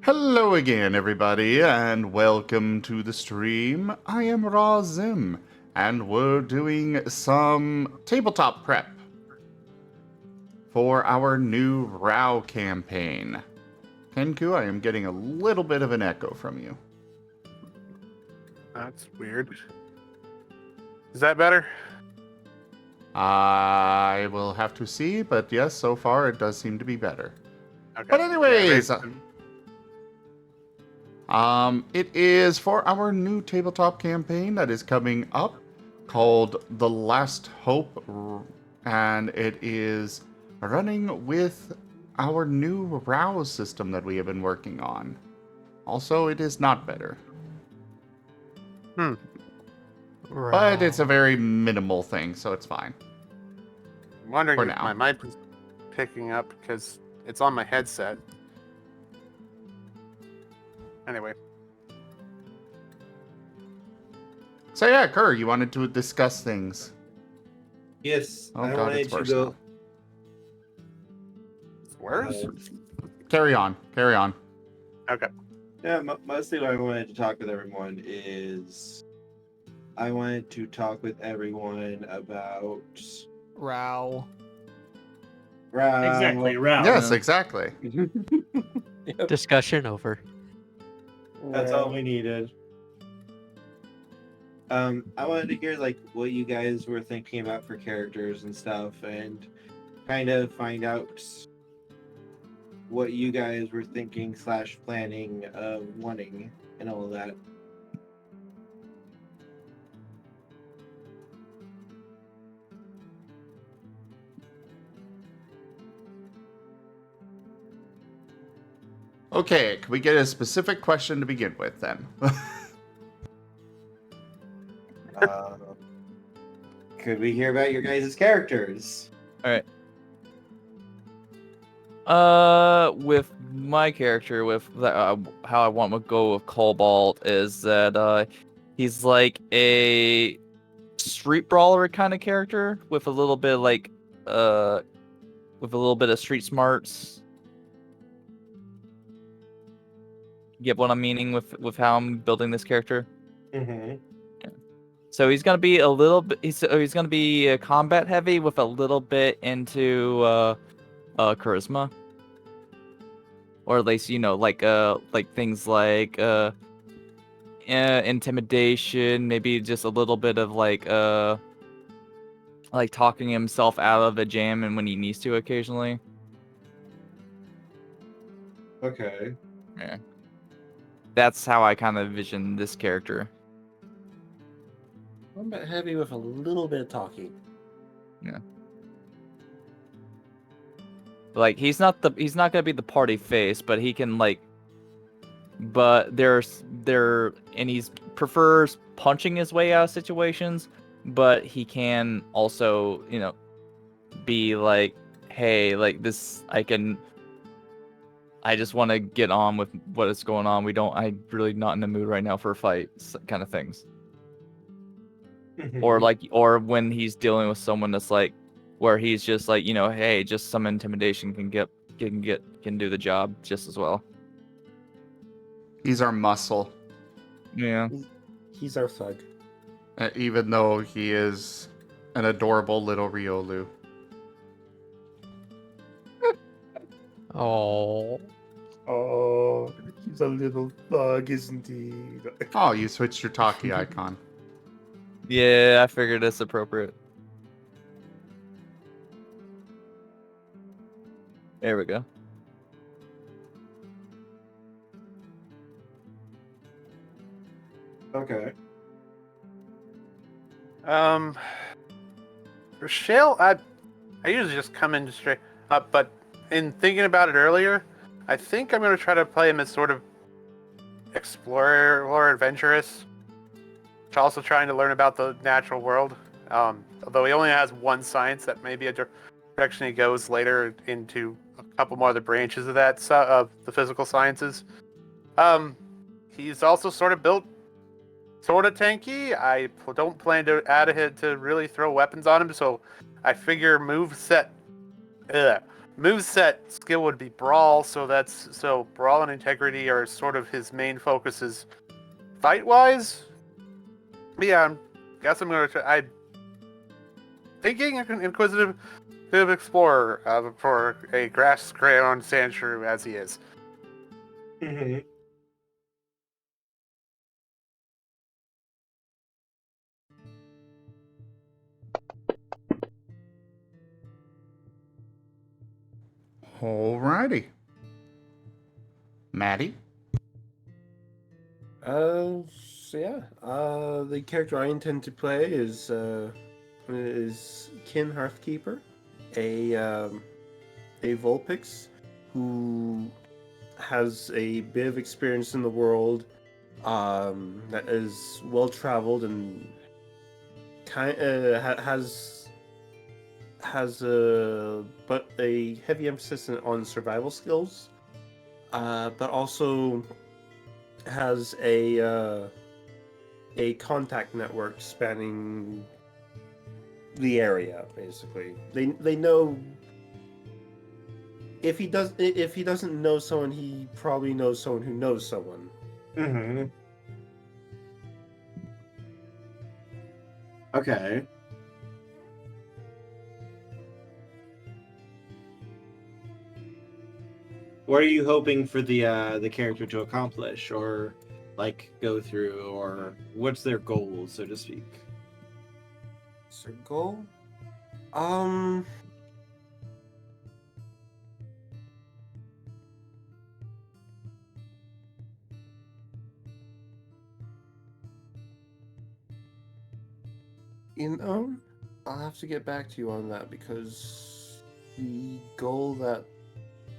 Hello again, everybody, and welcome to the stream. I am Raw Zim, and we're doing some tabletop prep for our new RAOW campaign. Kenku, I am getting a little bit of an echo from you. That's weird. Is that better? I will have to see, but yes, so far it does seem to be better. Okay. But anyways, Yeah, it is for our new tabletop campaign that is coming up called The Last Hope, and it is running with our new RAOW system that we have been working on. Also, it is not better, but it's a very minimal thing, so it's fine. I'm wondering For if now. my mic is picking up because it's on my headset. Anyway, So yeah, Kerr, you wanted to discuss things. Yes, Oh I god, wanted it's to worse go. now. it's worse. Carry on. Okay. Yeah, mostly what I wanted to talk with everyone is I wanted to talk with everyone about RAOW. Exactly, RAOW. Yes, exactly. Discussion over. That's all we needed. I wanted to hear like what you guys were thinking about for characters and stuff, and kind of find out what you guys were thinking / planning of wanting and all of that. Okay, can we get a specific question to begin with then? Could we hear about your guys' characters? With my character, with how I want to go with Cobalt is that he's like a street brawler kind of character with a little bit like with a little bit of street smarts. Get what I'm meaning with how I'm building this character? Mm-hmm. So he's gonna be a little bit. He's gonna be combat heavy with a little bit into charisma, or at least like things like intimidation, maybe just a little bit of like talking himself out of a jam and when he needs to occasionally. Okay. Yeah, that's how I kind of envision this character. A little bit heavy with a little bit of talking. Like he's not gonna be the party face, but he can and he prefers punching his way out of situations, but he can also, be like, hey, like this, I just want to get on with what is going on. I'm really not in the mood right now for a fight, kind of things. Or when he's dealing with someone that's like, where he's just like, hey, just some intimidation can do the job just as well. He's our muscle, Yeah. He's our thug. even though he is an adorable little Riolu. Oh. Oh, he's a little thug, isn't he? Oh, you switched your talkie icon. Yeah, I figured it's appropriate. There we go. Okay. For Shale, I usually just come in straight up, but in thinking about it earlier, I think I'm going to try to play him as sort of explorer or adventurous, which also trying to learn about the natural world. Although he only has one science, that may be a direction he goes later into a couple more of the branches of that of the physical sciences. He's also sort of built sort of tanky. I don't plan to add a hit to really throw weapons on him, so I figure moveset skill would be Brawl, so Brawl and Integrity are sort of his main focuses fight-wise. But yeah, guess I'm gonna try. I'm thinking Inquisitive Explorer for a grass crayon sand shrew as he is. Mm-hmm. Alrighty. Maddie? So yeah, the character I intend to play is Kin Hearthkeeper, a Vulpix who has a bit of experience in the world, that is well traveled and has but a heavy emphasis on survival skills, but also has a contact network spanning the area. Basically, they know if he doesn't know someone, he probably knows someone who knows someone. Mm-hmm. Okay. What are you hoping for the character to accomplish, or like go through, or what's their goal, so to speak? What's their goal? You know, I'll have to get back to you on that because the goal that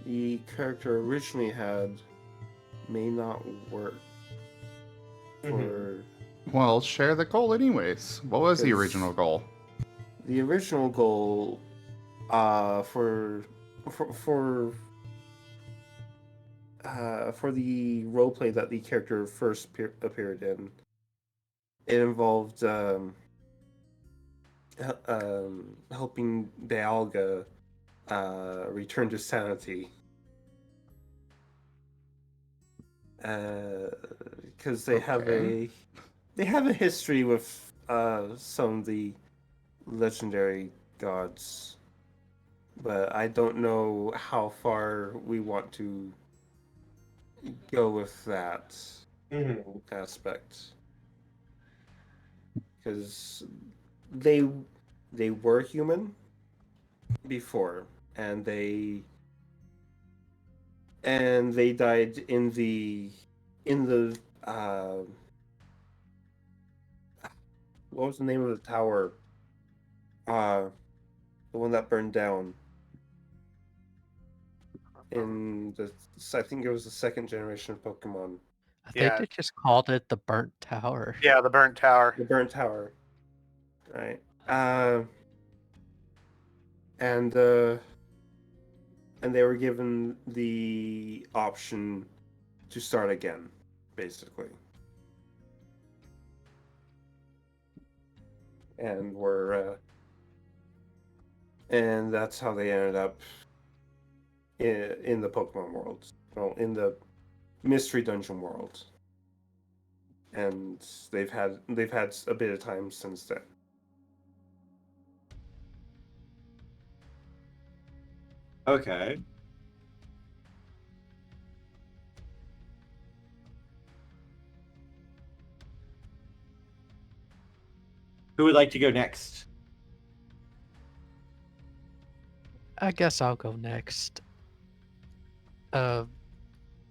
the character originally had may not work for Well, share the goal anyways. What was the original goal? the original goal. For for for the roleplay that the character first appeared in, it involved helping Dialga return to sanity. Because they Okay. have a history with some of the legendary gods, but I don't know how far we want to go with that Mm-hmm. aspect, because they were human before, and they died in the what was the name of the tower, the one that burned down in the, I think it was the second generation of Pokemon. I think Yeah. they just called it the Burnt Tower. Yeah, the Burnt Tower. The burnt tower, right? And they were given the option to start again, basically. And and that's how they ended up in the Pokemon world, well, in the Mystery Dungeon world. And they've had a bit of time since then. Okay. Who would like to go next? I guess I'll go next.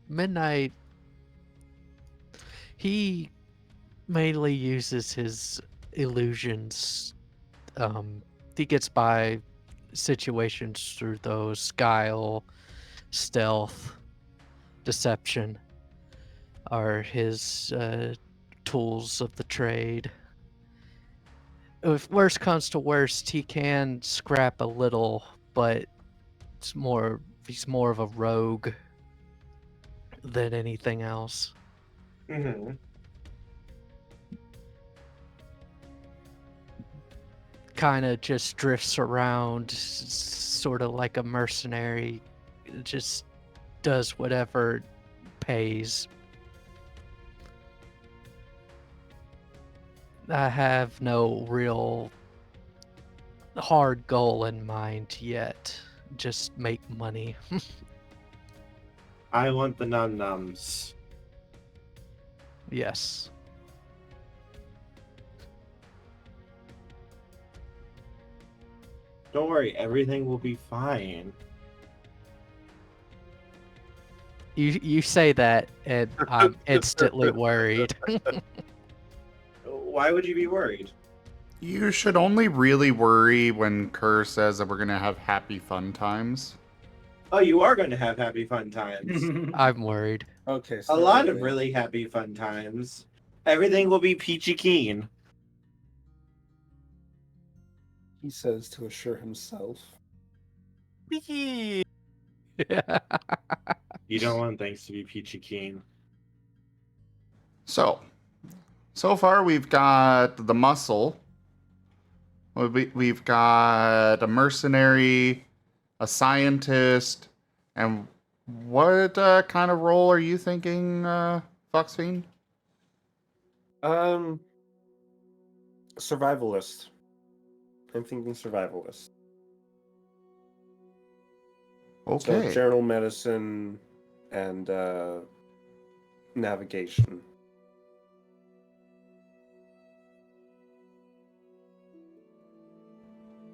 Midnight. He mainly uses his illusions. He gets by situations through those guile, stealth, deception are his tools of the trade. If worst comes to worst, he can scrap a little, but he's more of a rogue than anything else. Mm-hmm. kind of just drifts around, sort of like a mercenary, just does whatever pays. I have no real hard goal in mind yet. Just make money. I want the num-nums. Yes. Don't worry, everything will be fine. You say that, and I'm instantly worried. Why would you be worried? You should only really worry when Kerr says that we're gonna have happy fun times. Oh, you are going to have happy fun times. I'm worried. Okay, A so lot of really happy fun times. Everything will be peachy keen. he says to assure himself. You don't want things to be peachy keen. So far we've got the muscle. We've got a mercenary, a scientist, and what kind of role are you thinking, Foxfiend? Survivalist. I'm thinking survivalist. Okay. So general medicine and navigation.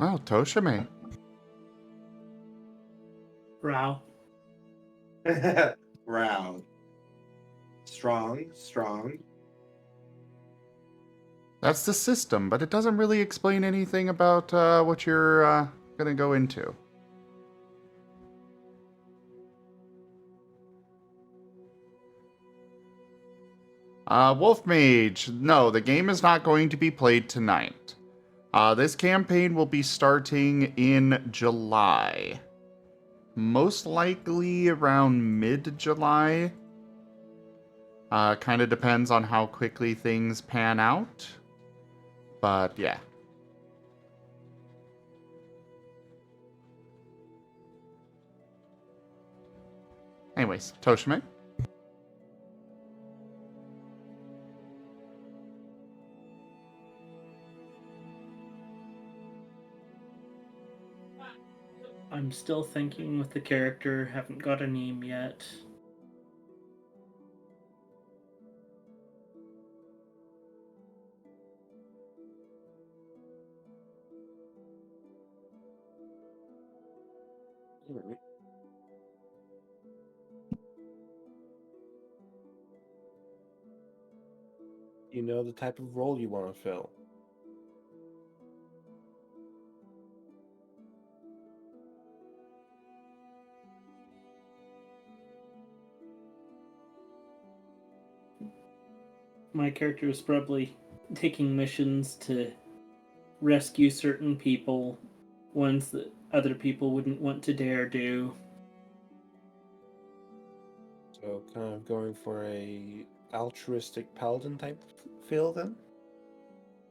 Well, Toshime. RAOW. Round. Strong. That's the system, but it doesn't really explain anything about what you're gonna go into. Wolf Mage. No, the game is not going to be played tonight. This campaign will be starting in July. Most likely around mid-July. Kind of depends on how quickly things pan out. But yeah. Anyways, Toshime. I'm still thinking with the character, haven't got a name yet. You know the type of role you want to fill. My character is probably taking missions to rescue certain people, ones that other people wouldn't want to dare do. So kind of going for a altruistic paladin type feel then?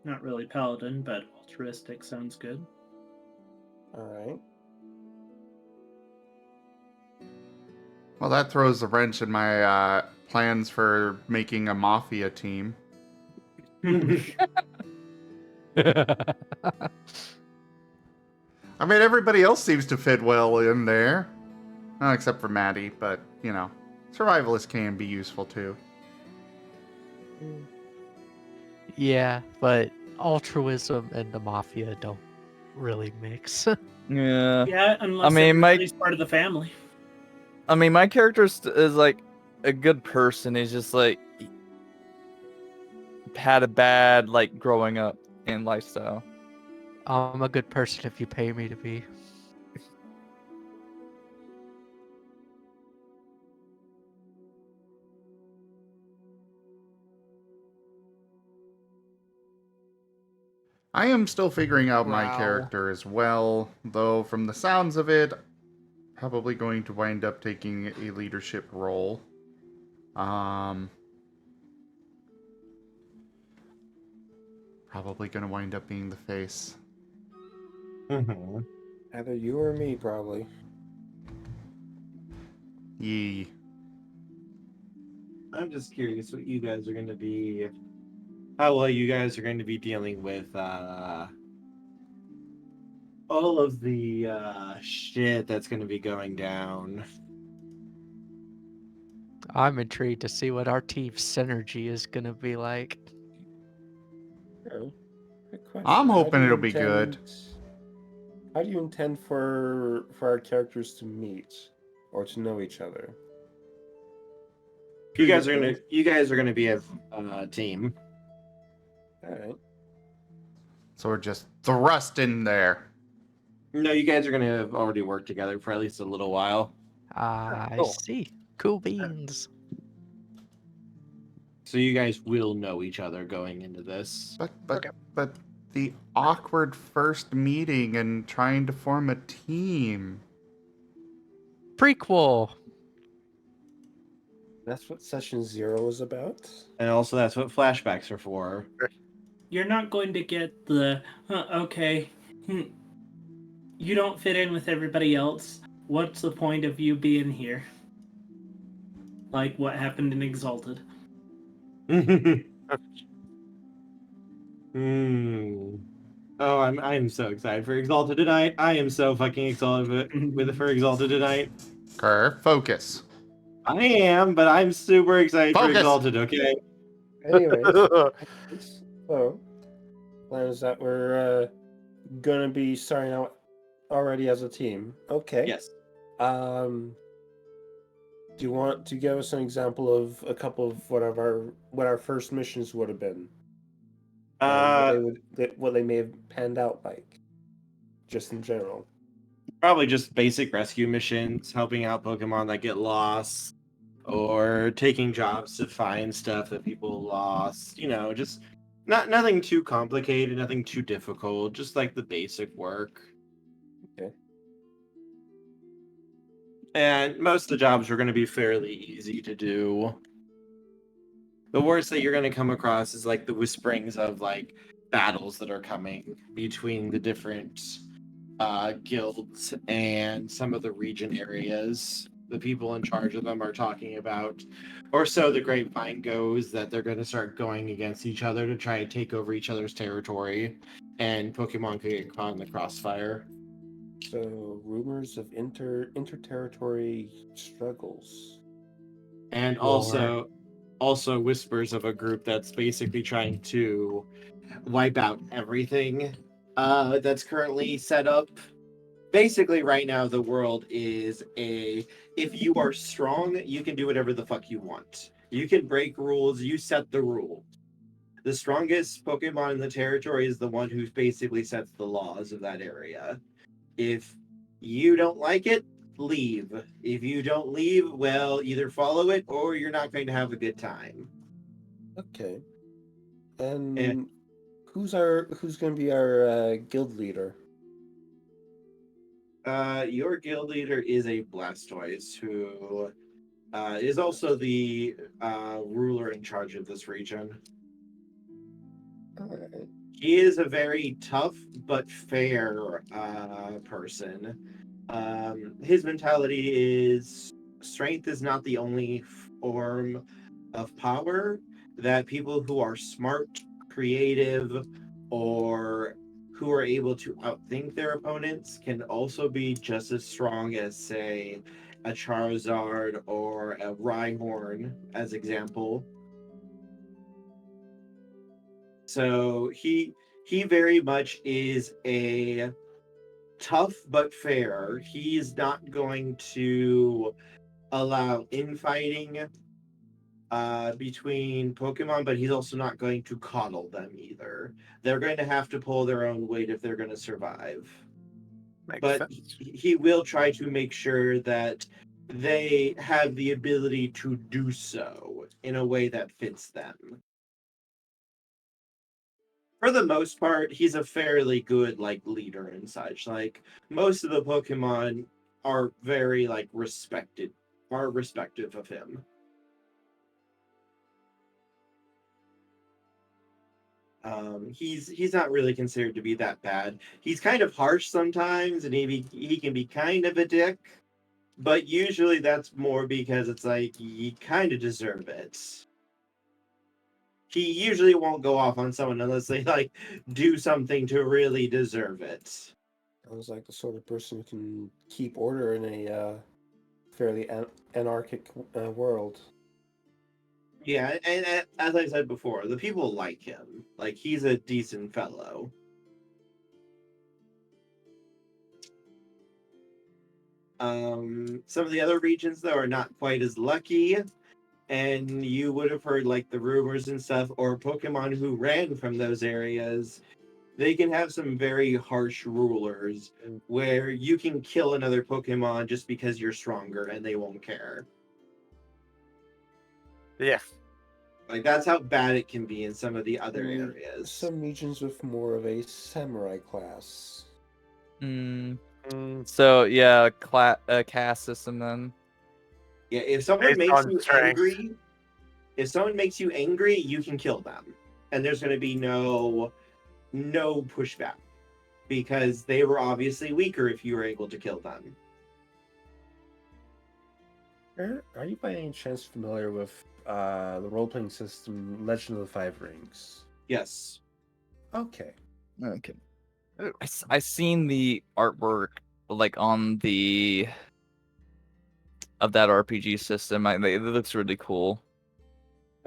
Not really paladin, but altruistic sounds good. Alright. Well, that throws a wrench in my plans for making a mafia team. I mean, everybody else seems to fit well in there. Except for Maddie, but, you know, survivalists can be useful too. Yeah, but altruism and the mafia don't really mix. Yeah. Yeah, unless mean, everybody's part of the family. I mean, my character is like a good person. He's just like had a bad like growing up and lifestyle. I'm a good person if you pay me to be. I am still figuring out my Wow. character as well, though from the sounds of it, probably going to wind up taking a leadership role. Probably going to wind up being the face. Mhm. Either you or me, probably. Yee. I'm just curious what you guys are going to be, how well you guys are going to be dealing with all of the shit that's going to be going down. I'm intrigued to see what our team's synergy is gonna be like. Oh, good question. I'm How do hoping you it'll be good. How do you intend for our characters to meet or to know each other? You guys are gonna be a team. All right. So we're just thrust in there. No, you guys are gonna have already worked together for at least a little while. I Cool. see. Cool beans. So you guys will know each other going into this. But the awkward first meeting and trying to form a team. Prequel. That's what session 0 is about. And also that's what flashbacks are for. You're not going to get the, okay, you don't fit in with everybody else. What's the point of you being here? Like what happened in Exalted. Oh, I'm so excited for Exalted tonight. I am so fucking excited for Exalted tonight. Kerr, focus. I am, but I'm super excited for Focus! Exalted, okay? Anyways, so plan is that we're gonna be starting out already as a team. Okay. Yes. Do you want to give us an example of a couple of what our first missions would have been? What they may have panned out like, just in general. Probably just basic rescue missions, helping out Pokemon that get lost, or taking jobs to find stuff that people lost. You know, just nothing too complicated, nothing too difficult, just like the basic work. Okay. And most of the jobs are going to be fairly easy to do. The worst that you're going to come across is like the whisperings of like battles that are coming between the different guilds and some of the region areas. The people in charge of them are talking about, or so the grapevine goes, that they're going to start going against each other to try and take over each other's territory, and Pokemon could get caught in the crossfire. So rumors of interterritory struggles. And also whispers of a group that's basically trying to wipe out everything that's currently set up. Basically, right now, the world is if you are strong, you can do whatever the fuck you want. You can break rules, you set the rules. The strongest Pokemon in the territory is the one who basically sets the laws of that area. If you don't like it, leave. If you don't leave, well, either follow it or you're not going to have a good time. Okay. And And who's going to be our guild leader? your guild leader is a Blastoise who is also the ruler in charge of this region. Alright. He is a very tough but fair person. His mentality is strength is not the only form of power, that people who are smart, creative, or who are able to outthink their opponents can also be just as strong as, say, a Charizard or a Rhyhorn, as example. So he very much is a tough but fair. He's not going to allow infighting between Pokemon, but he's also not going to coddle them either. They're going to have to pull their own weight if they're going to survive. Makes But sense. he will try to make sure that they have the ability to do so in a way that fits them. For the most part, he's a fairly good like leader and such. Like most of the Pokemon are very like respective of him. He's not really considered to be that bad. He's kind of harsh sometimes, and he can be kind of a dick. But usually that's more because it's like you kind of deserve it. He usually won't go off on someone unless they like do something to really deserve it. Sounds like the sort of person who can keep order in a fairly anarchic world. Yeah, and as I said before, the people like him. Like he's a decent fellow. Some of the other regions though are not quite as lucky, and you would have heard like the rumors and stuff, or Pokemon who ran from those areas. They can have some very harsh rulers where you can kill another Pokemon just because you're stronger and they won't care. Yeah. Like that's how bad it can be in some of the other areas. Some regions with more of a samurai class. So yeah, caste system then. Yeah, if someone Based makes on you strength. angry, you can kill them, and there's going to be no pushback because they were obviously weaker if you were able to kill them. Are you by any chance familiar with the role-playing system Legend of the Five Rings? Yes. Okay. Okay. I seen the artwork like on the of that RPG system. It looks really cool.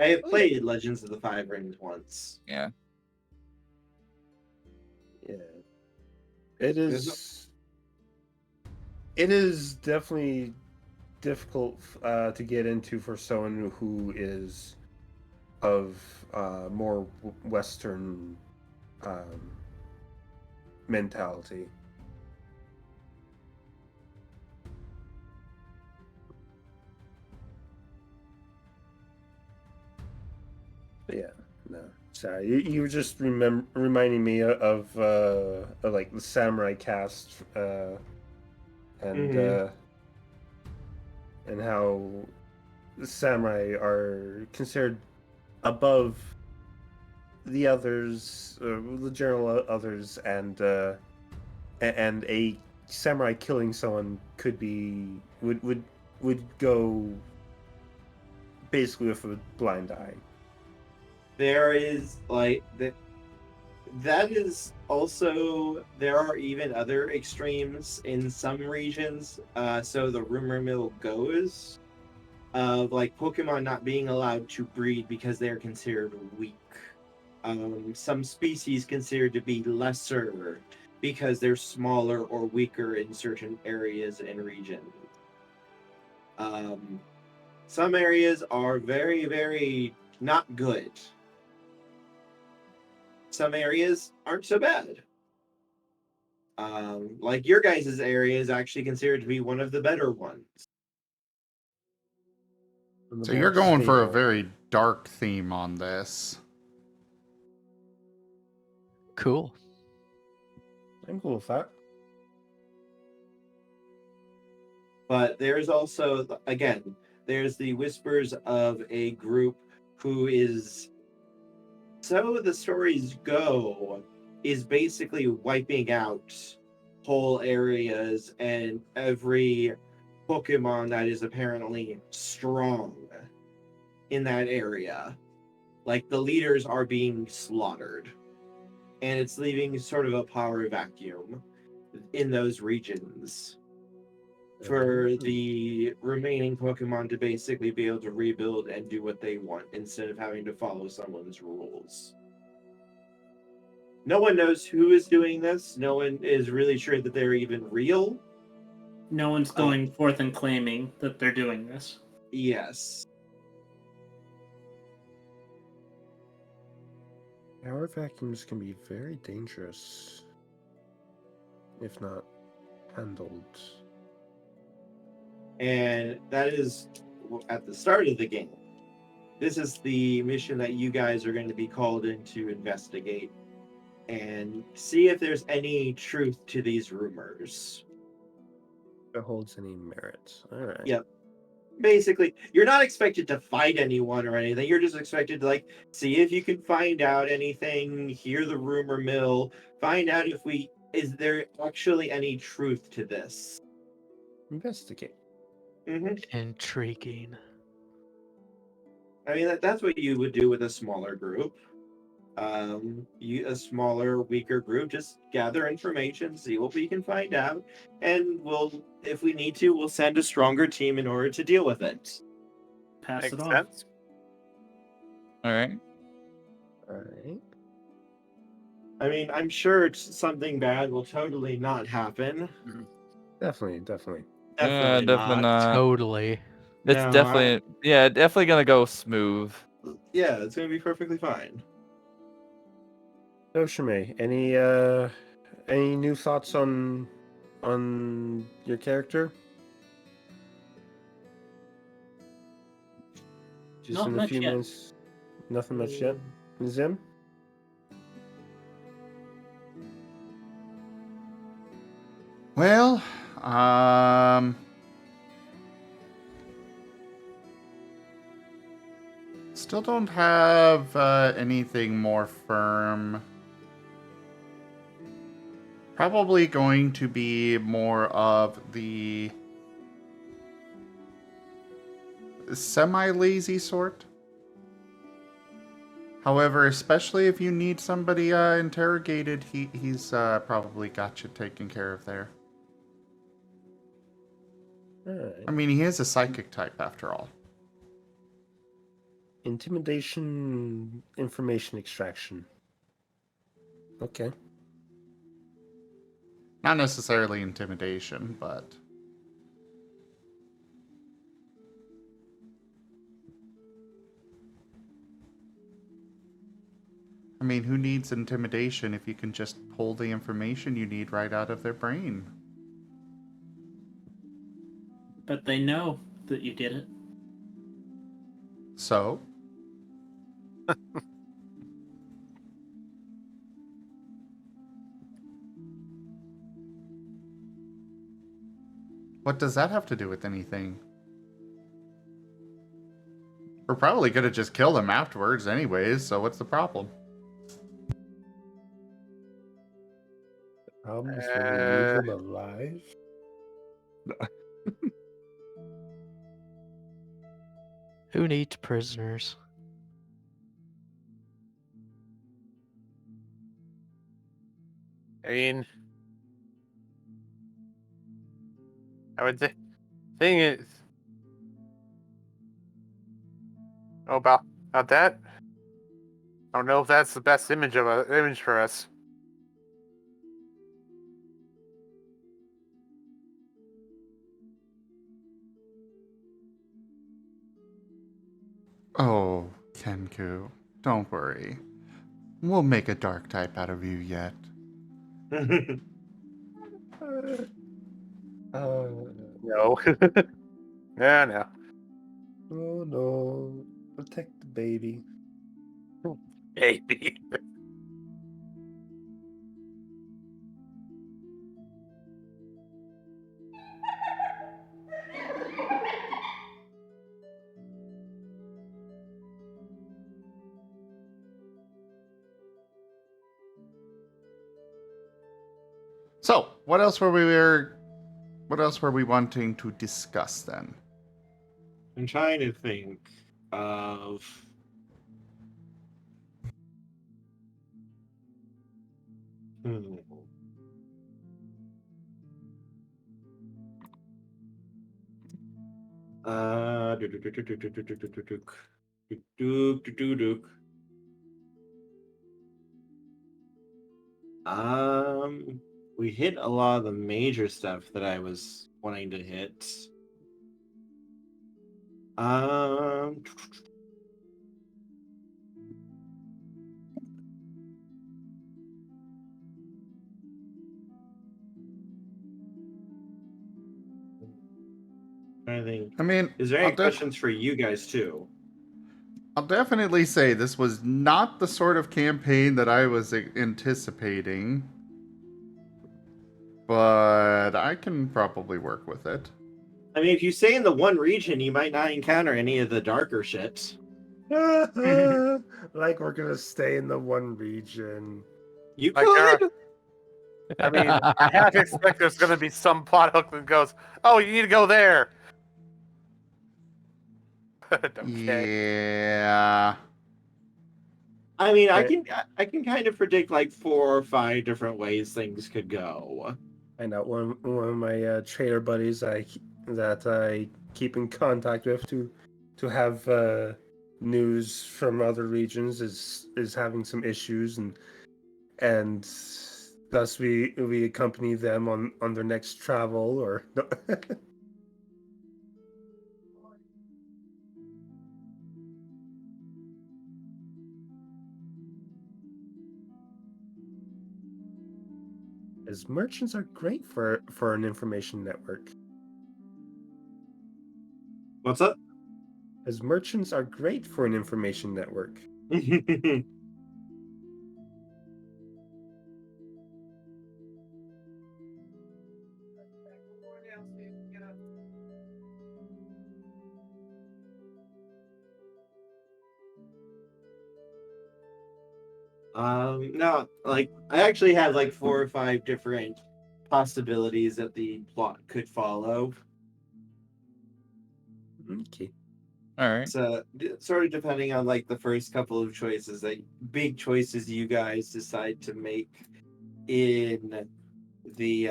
I have played Legends of the Five Rings once. Yeah. Yeah. It is definitely difficult to get into for someone who is of more Western mentality. But yeah, no. Sorry, you were just reminding me of like the samurai caste and how the samurai are considered above the others, the general others, and a samurai killing someone would go basically with a blind eye. There is like that is also there are even other extremes in some regions. So the rumor mill goes of like Pokemon not being allowed to breed because they're considered weak. Some species considered to be lesser because they're smaller or weaker in certain areas and regions. Some areas are very, very not good. Some areas aren't so bad. Like your guys' area is actually considered to be one of the better ones. So you're going for a very dark theme on this. Cool. I'm cool with that. But there's also, again, there's the whispers of a group who is, so the stories go, is basically wiping out whole areas and every Pokemon that is apparently strong in that area. Like the leaders are being slaughtered. And it's leaving sort of a power vacuum in those regions for the remaining Pokemon to basically be able to rebuild and do what they want instead of having to follow someone's rules. No one knows who is doing this. No one is really sure that they're even real. No one's going forth and claiming that they're doing this. Yes. Power vacuums can be very dangerous if not handled. And that is at the start of the game. This is the mission that you guys are going to be called in to investigate and see if there's any truth to these rumors. If it holds any merit. All right. Yep. basically, you're not expected to fight anyone or anything. You're just expected to like see if you can find out anything, hear the rumor mill, find out if is there actually any truth to this. Investigate. Hmm. Intriguing. I mean, that's what you would do with a smaller group. A smaller, weaker group, just gather information, see what we can find out, and if we need to, we'll send a stronger team in order to deal with it. Pass Makes it on. sense. All right. All right. I mean, I'm sure something bad will totally not happen. Definitely, definitely. Definitely Definitely not. not. Totally. It's No, definitely gonna go smooth. yeah, it's gonna be perfectly fine. So Shimei, any new thoughts on your character? Just Not in a much few yet. minutes. Nothing much yet. Zim? Well, still don't have anything more firm. Probably going to be more of the semi-lazy sort. However, especially if you need somebody interrogated, he's probably got you taken care of there. All right. I mean, he is a psychic type after all. Intimidation, information extraction. Okay. Not necessarily intimidation, but... I mean, who needs intimidation if you can just pull the information you need right out of their brain? But they know that you did it. So? What does that have to do with anything? We're probably gonna just kill them afterwards anyways, so what's the problem? Problem is when we leave them alive. Who needs prisoners? I mean, I would say, thing is, about that. I don't know if that's the best image for us. Oh, Kenku, don't worry. We'll make a dark type out of you yet. No. Yeah, no. Oh no. Protect the baby. Maybe. So, what else were we wanting to discuss then? I'm trying to think of. Hmm. We hit a lot of the major stuff that I was wanting to hit. I think. I mean, Is there any questions for you guys too? I'll definitely say this was not the sort of campaign that I was anticipating, but I can probably work with it. I mean, if you stay in the one region, you might not encounter any of the darker shit. Like we're gonna stay in the one region. You Like, could. I mean, I have to expect there's going to be some plot hook that goes, "Oh, you need to go there." Okay. Yeah. I mean, Right. I can kind of predict like 4 or 5 different ways things could go. I know one of my trader buddies that I keep in contact with to have news from other regions is having some issues and thus we accompany them on their next travel or no. As merchants are great for an information network. What's up? As merchants are great for an information network. No, like I actually have like 4 or 5 different possibilities that the plot could follow. Okay. All right. So sort of depending on like the first couple of choices, like big choices you guys decide to make in the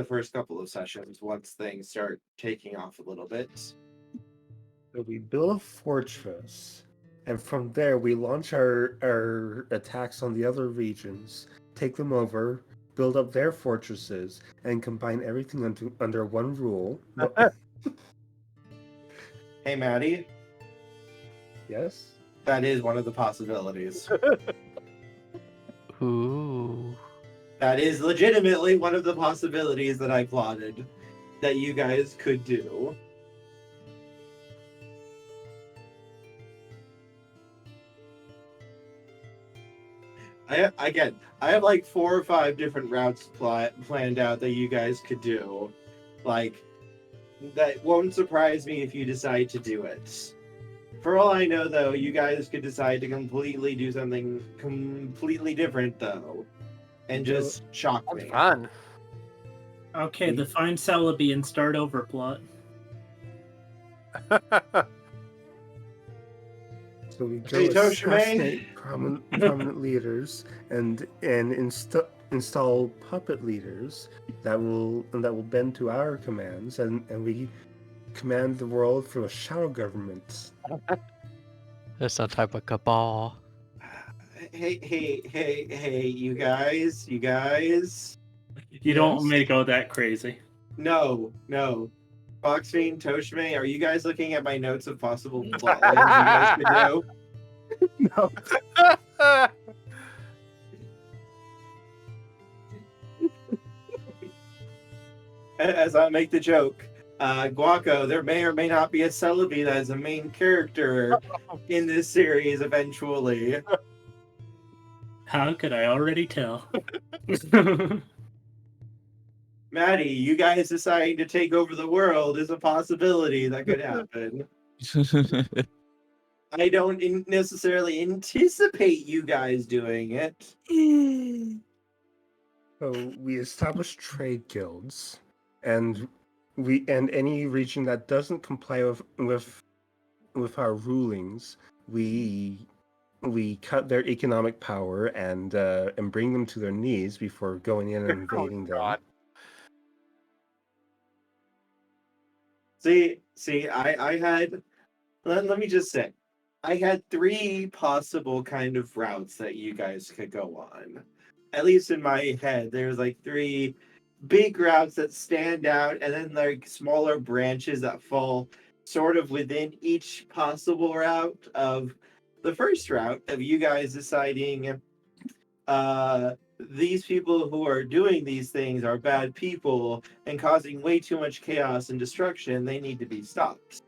first couple of sessions once things start taking off a little bit. So we build a fortress, and from there we launch our attacks on the other regions, take them over, build up their fortresses, and combine everything under one rule. Hey Maddie, Yes? that is one of the possibilities. Ooh. That is legitimately one of the possibilities that I plotted that you guys could do. I have like 4 or 5 different routes planned out that you guys could do. Like, that won't surprise me if you decide to do it. For all I know, though, you guys could decide to completely do something completely different, though, and just shock That's me. fun. Okay, the find Celebi and start over plot. So we go Hey, Toshime. assassinate prominent leaders and install puppet leaders that will bend to our commands, and we command the world through a shadow government. There's some type of cabal. Hey, you guys. You don't want me to go that crazy. No. Foxfiend, Toshime, are you guys looking at my notes of possible plot lines you guys could do? No. As I make the joke, Guaco, there may or may not be a Celebi that is a main character in this series eventually. How could I already tell? Maddie, you guys deciding to take over the world is a possibility that could happen. I don't necessarily anticipate you guys doing it. So we establish trade guilds, and any region that doesn't comply with our rulings, we cut their economic power and bring them to their knees before going in and invading them. God. See, I had, let me just say, I had 3 possible kind of routes that you guys could go on. At least in my head, there's like 3 big routes that stand out, and then like smaller branches that fall sort of within each possible route of the first route of you guys deciding these people who are doing these things are bad people and causing way too much chaos and destruction. They need to be stopped.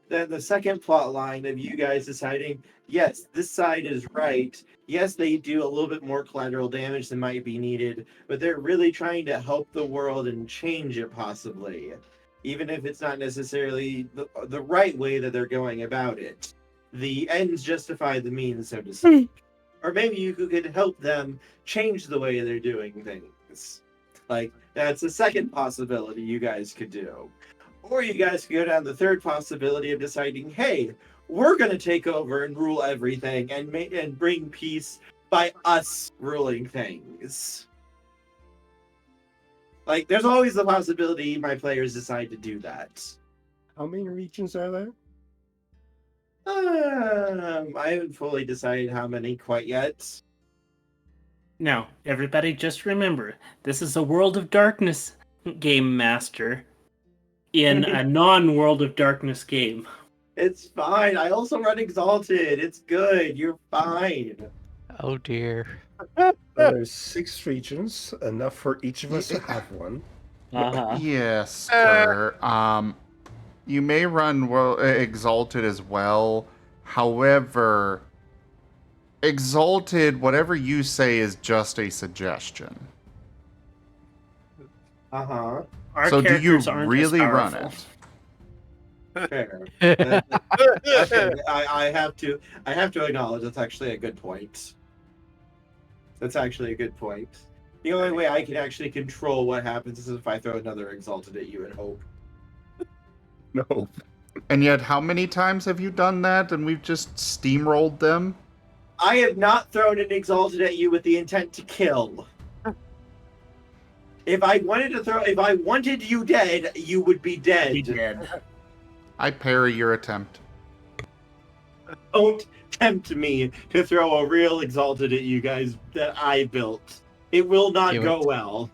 then the second plot line of you guys deciding, yes, this side is right. Yes, they do a little bit more collateral damage than might be needed, but they're really trying to help the world and change it possibly, even if it's not necessarily the right way that they're going about it. The ends justify the means, so to speak. Or maybe you could help them change the way they're doing things. Like, that's a second possibility you guys could do. Or you guys could go down the third possibility of deciding, hey, we're going to take over and rule everything and bring peace by us ruling things. Like, there's always the possibility my players decide to do that. How many regions are there? I haven't fully decided how many quite yet. Now, everybody just remember, this is a World of Darkness game master in a non-World of Darkness game. It's fine. I also run Exalted. It's good. You're fine. Oh dear. There's 6 regions, enough for each of us to have one. Yes, sir. You may run Exalted as well. However, Exalted, whatever you say is just a suggestion. Uh-huh. Our So do you characters aren't as really run powerful. it? Fair. Okay, I have to acknowledge that's actually a good point. That's actually a good point. The only way I can actually control what happens is if I throw another Exalted at you and hope. No. And yet, how many times have you done that and we've just steamrolled them? I have not thrown an Exalted at you with the intent to kill. If I wanted you dead, you would be dead. He did. I parry your attempt. Don't tempt me to throw a real Exalted at you guys that I built. It will not Do go it. well.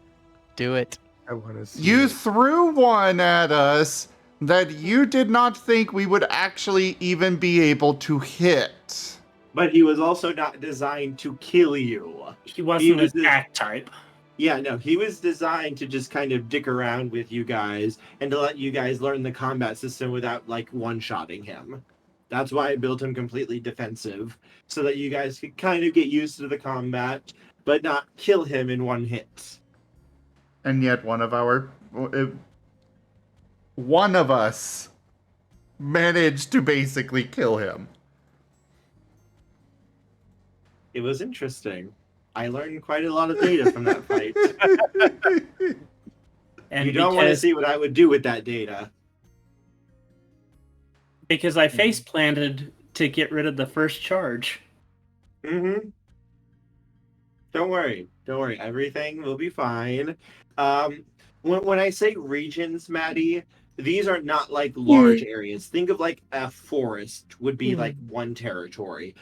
Do it. I want to see. You it. threw one at us that you did not think we would actually even be able to hit. But he was also not designed to kill you. He wasn't was an attack type. Yeah, no, he was designed to just kind of dick around with you guys and to let you guys learn the combat system without, like, one-shotting him. That's why I built him completely defensive, so that you guys could kind of get used to the combat, but not kill him in one hit. And yet one of us managed to basically kill him. It was interesting. I learned quite a lot of data from that fight. And You don't want to because- see what I would do with that data. Because I face planted to get rid of the first charge. Mm-hmm. Don't worry. Everything will be fine. When I say regions, Maddie, these are not like large areas. Think of like a forest would be like one territory.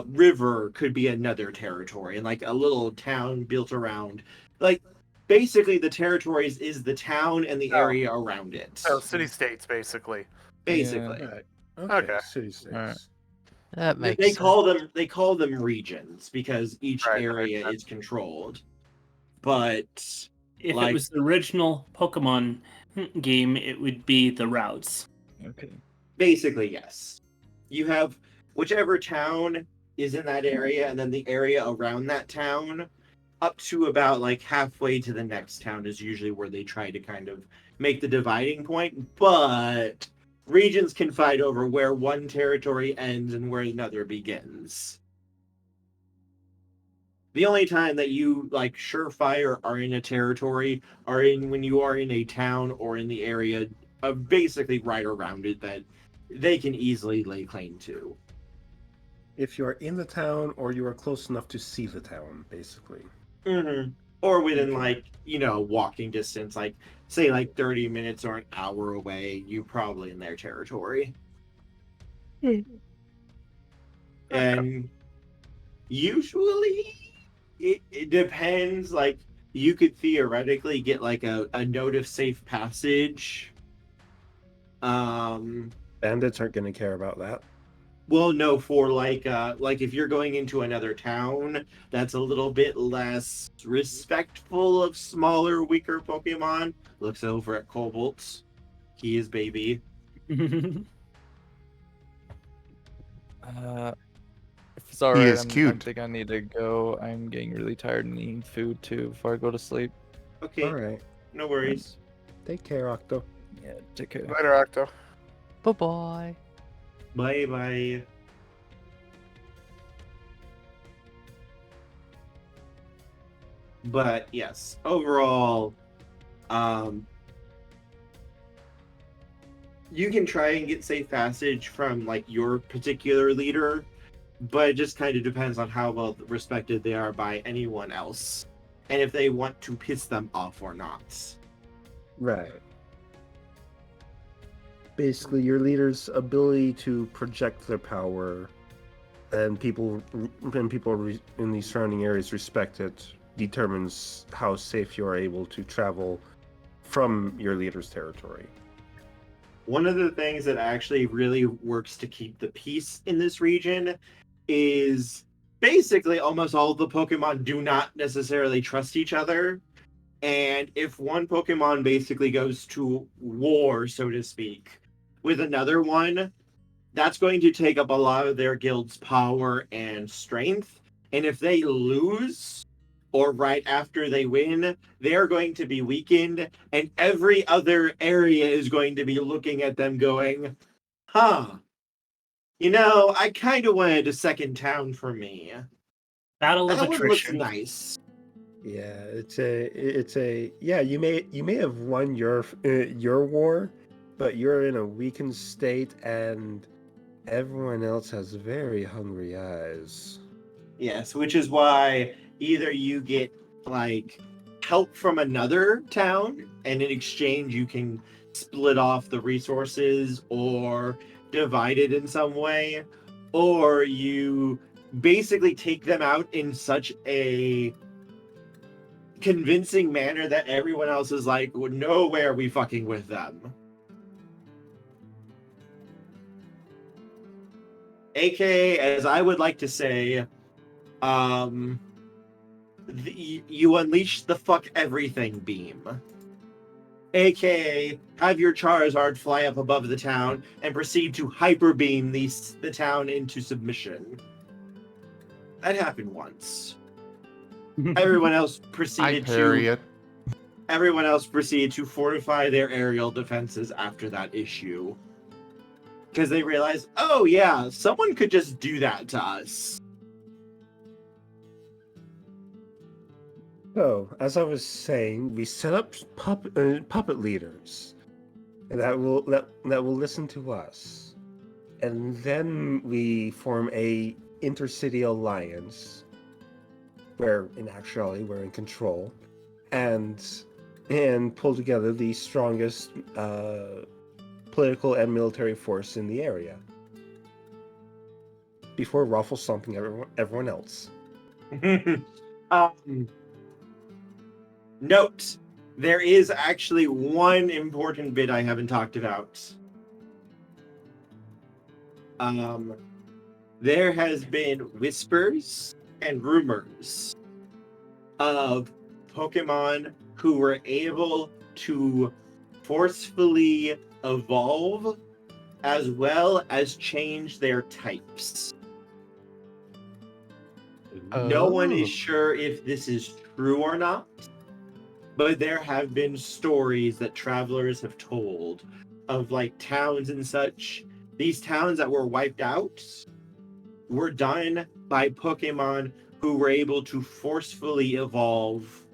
River could be another territory, and like a little town built around. Like basically, the territories is the town and the area around it. So city-states, basically. Basically. Right. Okay. City states. Alright. That makes They sense. call them regions because each Right, that area makes is controlled. But If Like- it was the original Pokemon game, it would be the routes. Okay. basically, yes. You have whichever town is in that area, and then the area around that town, up to about like halfway to the next town is usually where they try to kind of make the dividing point. But regions can fight over where one territory ends and where another begins. The only time that you like surefire are in a territory are in when you are in a town or in the area of basically right around it that they can easily lay claim to. If you are in the town or you are close enough to see the town, basically. Mm-hmm. Or within like, walking distance, like say like 30 minutes or an hour away, you're probably in their territory. And usually it depends, like you could theoretically get like a note of safe passage. Bandits aren't going to care about that. Well, no, for like if you're going into another town, that's a little bit less respectful of smaller, weaker Pokemon. Looks over at Cobalt. He is baby. If it's alright, is I cute. think I need to go. I'm getting really tired and needing food too before I go to sleep. Okay, All right. no worries. Take care, Octo. Yeah, take care. Later, Octo. Bye bye. Bye bye. But yes, overall, you can try and get safe passage from like your particular leader, but it just kind of depends on how well respected they are by anyone else, and if they want to piss them off or not. Right. Basically, your leader's ability to project their power, and people in the surrounding areas respect it, determines how safe you are able to travel from your leader's territory. One of the things that actually really works to keep the peace in this region is basically almost all of the Pokemon do not necessarily trust each other. And if one Pokemon basically goes to war, so to speak, with another one, that's going to take up a lot of their guild's power and strength. And if they lose, or right after they win, they're going to be weakened, and every other area is going to be looking at them going, huh, I kind of wanted a second town for me. Battle of That one looks attrition. nice. Yeah, it's a yeah. You may have won your war, but you're in a weakened state, and everyone else has very hungry eyes. Yes, which is why either you get like help from another town, and in exchange you can split off the resources or divide it in some way, or you basically take them out in such a convincing manner that everyone else is like, no way are we fucking with them. AKA, as I would like to say, you unleash the fuck everything beam. AKA, have your Charizard fly up above the town and proceed to hyper beam the town into submission. That happened once. Everyone else I proceeded parry to it. everyone else proceeded to fortify their aerial defenses after that issue. Because they realized, oh yeah, someone could just do that to us. So, as I was saying, we set up puppet leaders that will listen to us, and then we form a intercity alliance, where in actuality we're in control, and pull together the strongest political and military force in the area before ruffle stomping everyone else. Note, there is actually one important bit I haven't talked about. There has been whispers and rumors of Pokemon who were able to forcefully evolve as well as change their types. No one is sure if this is true or not, but there have been stories that travelers have told of like towns and such. These towns that were wiped out were done by Pokemon who were able to forcefully evolve,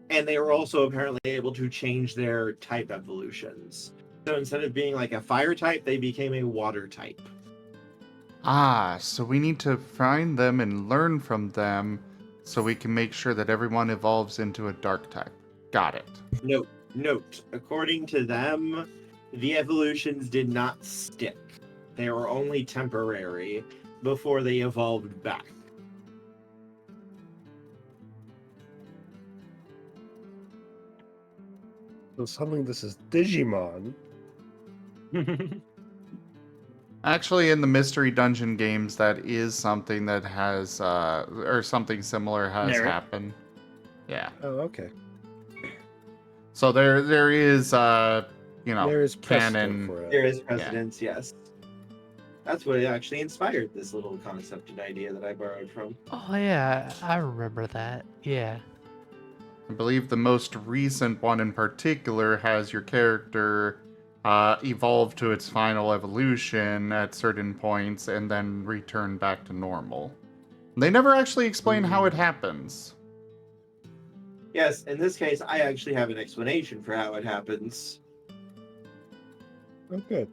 and they were also apparently able to change their type evolutions. So instead of being like a fire type, they became a water type. Ah, so we need to find them and learn from them so we can make sure that everyone evolves into a dark type. Got it. Note, according to them, the evolutions did not stick. They were only temporary before they evolved back. So suddenly this is Digimon. Actually, in the Mystery Dungeon games, that is something that has, or something similar has Merit. happened. Yeah. Oh, okay. So there is, There is precedent canon. for it. There is precedence, yes. That's what actually inspired this little concept and idea that I borrowed from. Oh yeah, I remember that. Yeah. I believe the most recent one in particular has your character evolve to its final evolution at certain points and then return back to normal. They never actually explain how it happens. Yes, in this case, I actually have an explanation for how it happens. Oh, good.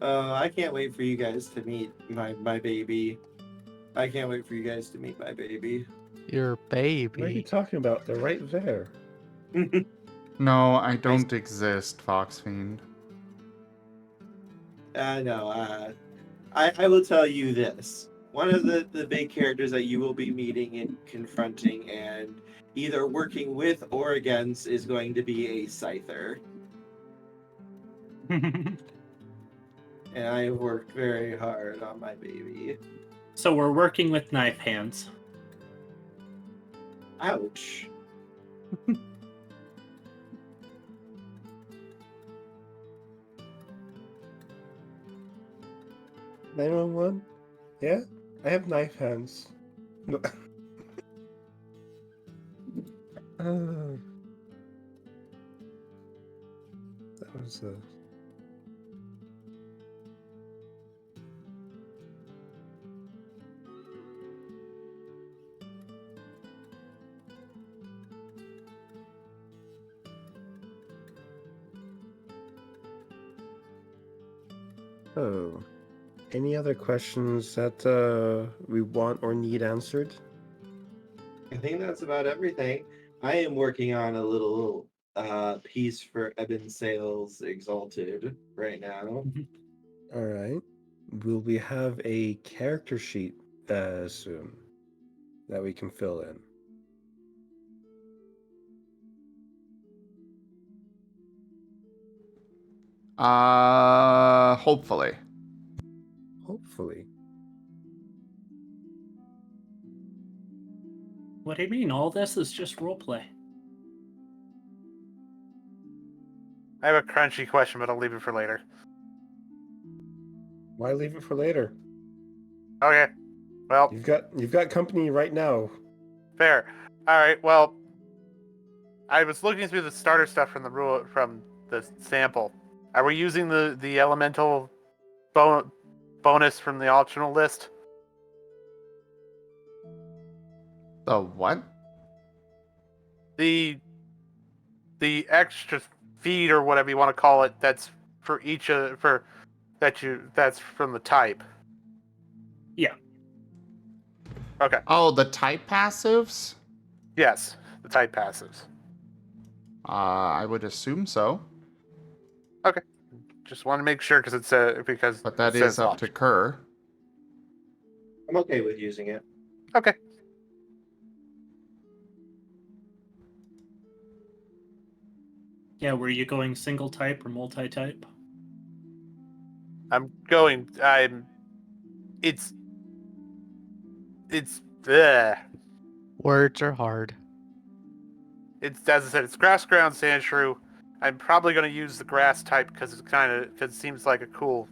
I can't wait for you guys to meet my baby. I can't wait for you guys to meet my baby. Your What are you baby. talking about? They're right there. No, I don't exist, Foxfiend. No, I will tell you this. One of the big characters that you will be meeting and confronting and either working with or against is going to be a Scyther. And I have worked very hard on my baby. So we're working with knife hands. Ouch. 911? Yeah? I have knife hands. No. That was Oh. Any other questions that we want or need answered? I think that's about everything. I am working on a little piece for Eben Sales Exalted right now. All right. Will we have a character sheet soon that we can fill in? Hopefully. Hopefully. What do you mean? All this is just roleplay. I have a crunchy question, but I'll leave it for later. Why leave it for later? Okay. Well, You've got company right now. fair. All right. Well, I was looking through the starter stuff from the sample. Are we using the elemental bonus from the optional list? The what? The extra feed or whatever you want to call it. That's for each that's from the type. Yeah. Okay. Oh, the type passives? Yes, the type passives. I would assume so. Just want to make sure because because But that it is says up to option. Kerr. I'm okay with using it. Okay. Yeah, were you going single type or multi-type? It's ugh. Words are hard. It's, as I said, it's grass, ground, sand, shrew. I'm probably going to use the grass type because it seems like a cool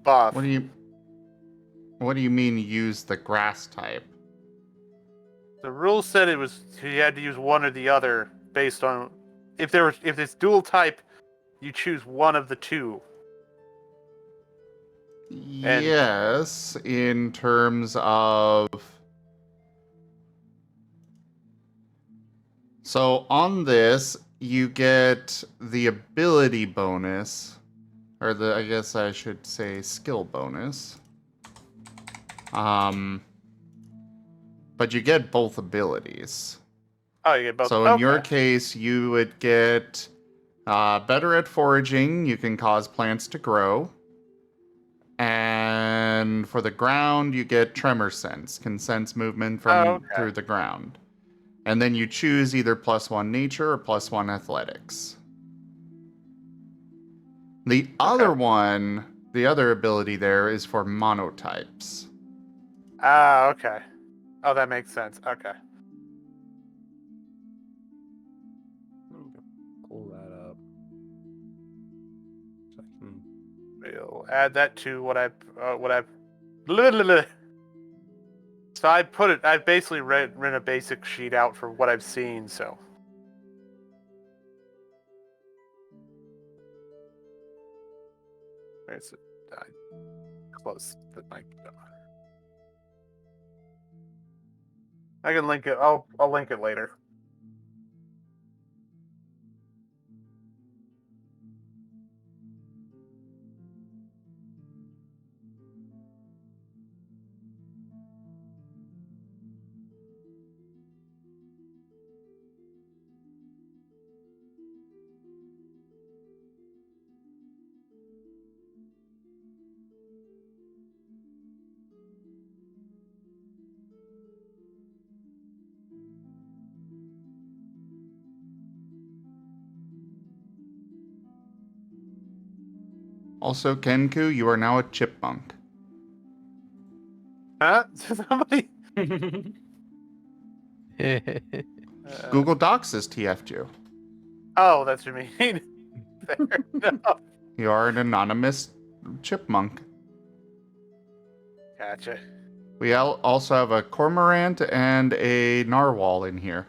buff. What do you mean use the grass type? The rule said you had to use one or the other based on if it's dual type, you choose one of the two. And- Yes, in terms of... So on this, you get the ability bonus, or I guess I should say skill bonus. But you get both abilities. Oh, you get both. So in your Okay. case, you would get better at foraging. You can cause plants to grow. And for the ground, you get tremor sense, can sense movement from through the ground. And then you choose either +1 nature or +1 athletics. The other one, the other ability there is for monotypes. Ah, okay. Oh, that makes sense. Okay. Pull that up. So I can... We'll add that to what I've. So I've basically written a basic sheet out for what I've seen. So. Where's it? Close the mic. I can link it. I'll link it later. Also, Kenku, you are now a chipmunk. Huh? Somebody. Google Docs has TF'd you. Oh, that's what you mean. Fair enough. You are an anonymous chipmunk. Gotcha. We also have a cormorant and a narwhal in here.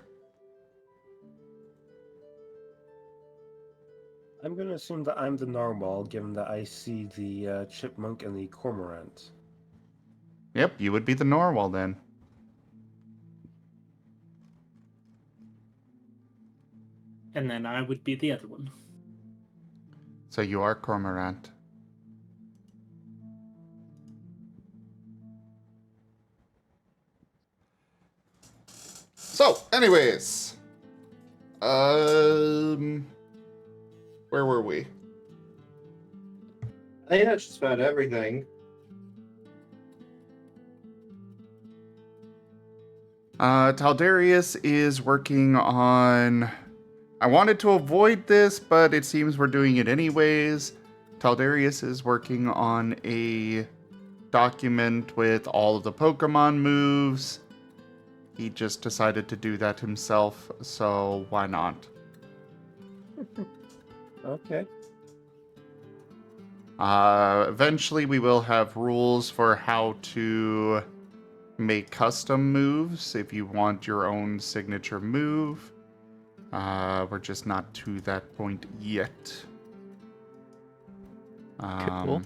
I'm going to assume that I'm the narwhal, given that I see the chipmunk and the cormorant. Yep, you would be the narwhal then. And then I would be the other one. So you are cormorant. So, anyways. Where were we? I think that's just about everything. Taldarius is working on... I wanted to avoid this, but it seems we're doing it anyways. Taldarius is working on a document with all of the Pokemon moves. He just decided to do that himself, so why not? Okay. Eventually we will have rules for how to make custom moves if you want your own signature move. We're just not to that point yet. Cool.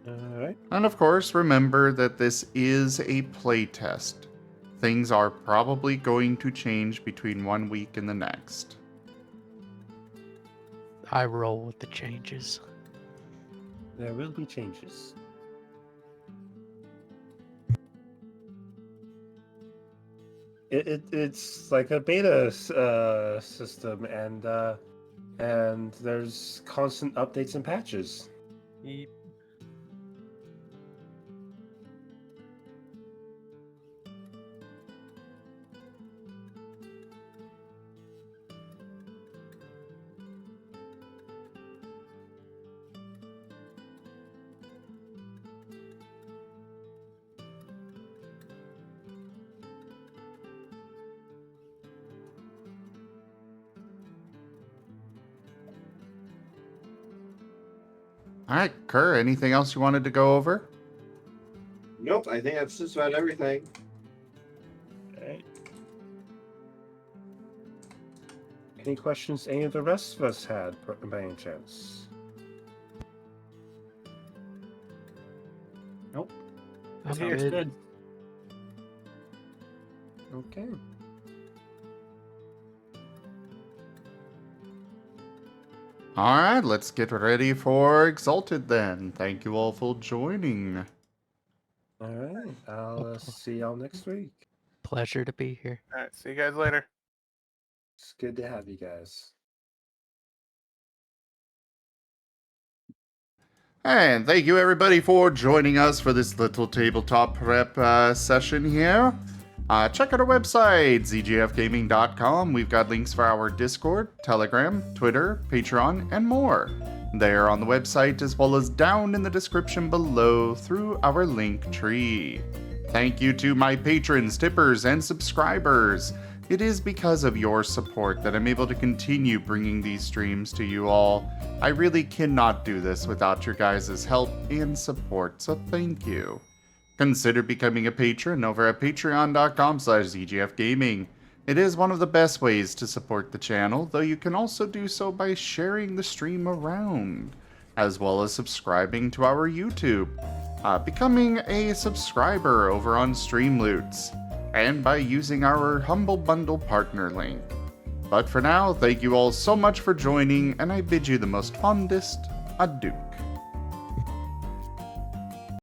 Alright. And of course, remember that this is a playtest. Things are probably going to change between 1 week and the next. I roll with the changes. There will be changes. It's like a beta system, and there's constant updates and patches. Yep. All right, Kerr, anything else you wanted to go over? Nope, I think that's just about everything. Alright. Any questions any of the rest of us had, by any chance? Nope. I'm Sounds good. good. Okay. All right, let's get ready for Exalted then. Thank you all for joining. Alright. I'll see y'all next week. Pleasure to be here. All right. See you guys later. It's good to have you guys. And thank you everybody for joining us for this little tabletop prep session here. Check out our website, zgfgaming.com. We've got links for our Discord, Telegram, Twitter, Patreon, and more. They're on the website as well as down in the description below through our link tree. Thank you to my patrons, tippers, and subscribers. It is because of your support that I'm able to continue bringing these streams to you all. I really cannot do this without your guys' help and support, so thank you. Consider becoming a patron over at patreon.com/zgfgaming. It is one of the best ways to support the channel, though you can also do so by sharing the stream around, as well as subscribing to our YouTube, becoming a subscriber over on Streamloots, and by using our Humble Bundle partner link. But for now, thank you all so much for joining, and I bid you the most fondest adieu.